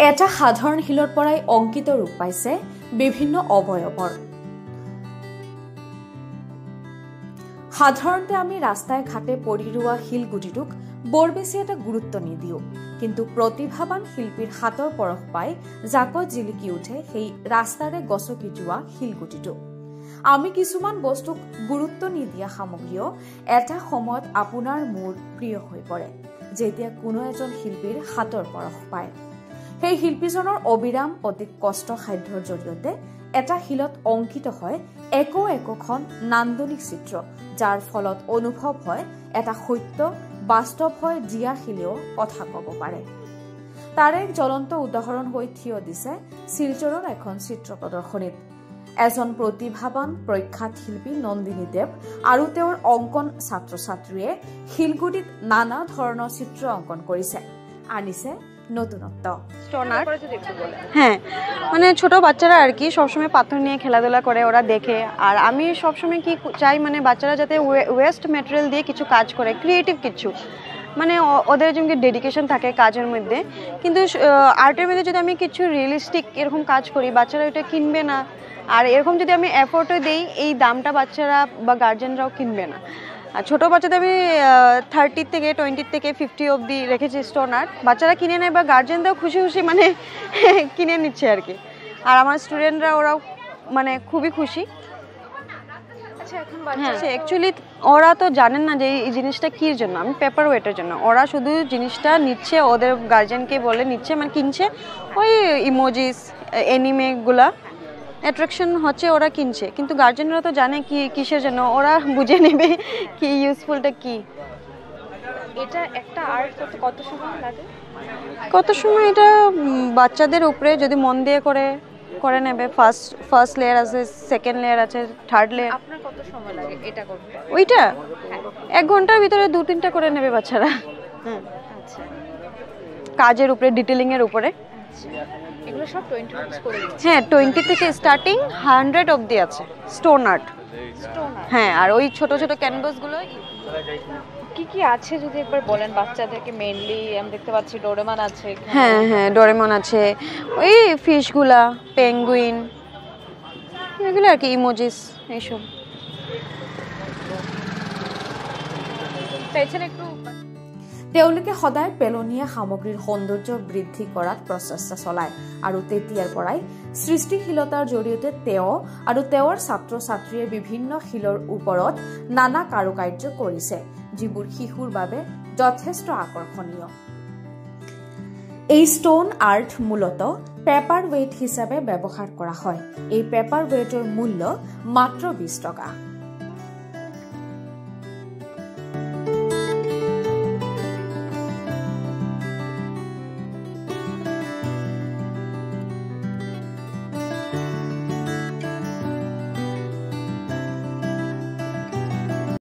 এটা সাধাৰণ শিলৰ পৰাই অংকিত ৰূপ পাইছে বিভিন্ন অৱয়ৱৰ। সাধাৰণতে আমি ৰাস্তাই ঘাটে পৰি ৰোৱা শিলগুটিটোক বৰ বেছি এটা গুৰুত্ব নিদিওঁ, কিন্তু প্ৰতিভাৱান শিল্পীৰ হাতৰ পৰশ পাই জাকত জিলিকি উঠে সেই ৰাস্তাৰে গছকি যোৱা শিলগুটিটো। আমি কিছুমান বস্তুক গুৰুত্ব নিদিয়া সামগ্ৰীও এটা সময়ত আপোনাৰ মোৰ প্ৰিয় হৈ পৰে, যেতিয়া কোনো এজন শিল্পীৰ হাতৰ পৰশ পায়। সেই শিল্পীজনৰ অবিৰাম অতি কষ্টসাধ্যৰ জৰিয়তে এটা শিলত অংকিত হয় একোখন নান্দনিক চিত্ৰ, যাৰ ফলত অনুভৱ হয় এটা সত্য বাস্তৱ হয় জীয়া শিলেও কথা ক'ব পাৰে। তাৰে এক জ্বলন্ত উদাহৰণ হৈ থিয় দিছে শিলচৰৰ এখন চিত্ৰ প্ৰদৰ্শনীত। এজন প্ৰতিভাৱান প্ৰখ্যাত শিল্পী নন্দিনী দেৱ আৰু তেওঁৰ অংকন ছাত্ৰ ছাত্ৰীয়ে শিলগুটিত নানা ধৰণৰ চিত্ৰ অংকন কৰিছে, আনিছে নতুনত্ব। হ্যাঁ, মানে ছোট বাচ্চারা আর কি সবসময় পাথর নিয়ে খেলাধুলা করে, ওরা দেখে। আর আমি সবসময় কি চাই, মানে বাচ্চারা যাতে ওয়েস্ট ম্যাটেরিয়াল দিয়ে কিছু কাজ করে, ক্রিয়েটিভ কিছু, মানে ওদের যেমন ডেডিকেশন থাকে কাজের মধ্যে। কিন্তু আর্টের মধ্যে যদি আমি কিছু রিয়েলিস্টিক এরকম কাজ করি, বাচ্চারা এটা কিনবে না। আর এরকম যদি আমি এফোর্টও দিই, এই দামটা বাচ্চারা বা গার্জেনরাও কিনবে না। আর ছোটো বাচ্চাদের আমি 30 থেকে 20 থেকে 50 অবধি রেখেছি স্টোন আর্ট। বাচ্চারা কিনে নেয় বা গার্জেনরাও খুশি খুশি মানে কিনে নিচ্ছে আর কি। আর আমার স্টুডেন্টরা ওরাও মানে খুবই খুশি। হ্যাঁ, অ্যাকচুয়ালি ওরা তো জানেন না যে এই জিনিসটা কির জন্য, আমি পেপার ওয়েটের জন্য। ওরা শুধু জিনিসটা নিচ্ছে, ওদের গার্জেনকে বলে নিচ্ছে, মানে কিনছে ওই ইমোজিস অ্যানিমেগুলা অ্যাট্রাকশন হচ্ছে, ওরা কিনছে। কিন্তু গার্জেনরা তো জানে কি কিসের জন্য, ওরা বুঝে নেবে কি ইউজফুলটা কি। এটা একটা আর্ট করতে কত সময় লাগে? কত সময়, এটা বাচ্চাদের উপরে, যদি মন দিয়ে করে নেবে। ফার্স্ট লেয়ার আছে, সেকেন্ড লেয়ার আছে, থার্ড লেয়ার। আপনার কত সময় লাগে এটা করতে? ওইটা 1 ঘন্টার ভিতরে 2-3টা করে নেবে বাচ্চারা। হ্যাঁ, আচ্ছা। কাজের উপরে, ডিটেলিং এর উপরে। আচ্ছা, এগুলো সব 20 রুপিস করে দিচ্ছি। হ্যাঁ, 20 থেকে স্টার্টিং 100 অবধি আছে স্টোন আর্ট। হ্যাঁ, আর ওই ছোট ছোট ক্যানভাসগুলো কি কি আছে যদি একবার বলেন বাচ্চাদেরকে। মেইনলি আমি দেখতে পাচ্ছি ডোরেমন আছে। হ্যাঁ হ্যাঁ, ডোরেমন আছে, ওই ফিশগুলা, পেঙ্গুইন, এগুলো আর কি, ইমোজিস এইসব। চাইছেন একটু। তেওঁলোকে সদায় পেলনীয়া সামগ্ৰীৰ সৌন্দৰ্য বৃদ্ধি কৰাত প্ৰচেষ্টা চলায় আৰু তেতিয়াৰ পৰাই সৃষ্টিশীলতাৰ জৰিয়তে তেওঁ আৰু তেওঁৰ ছাত্ৰ ছাত্ৰীয়ে বিভিন্ন শিলৰ ওপৰত নানা কাৰুকাৰ্য কৰিছে, যিবোৰ শিশুৰ বাবে যথেষ্ট আকৰ্ষণীয়। এই ষ্টোন আৰ্ট মূলতঃ পেপাৰ ৱেইট হিচাপে ব্যৱহাৰ কৰা হয়। এই পেপাৰ ৱেইটৰ মূল্য মাত্ৰ 20 টকা।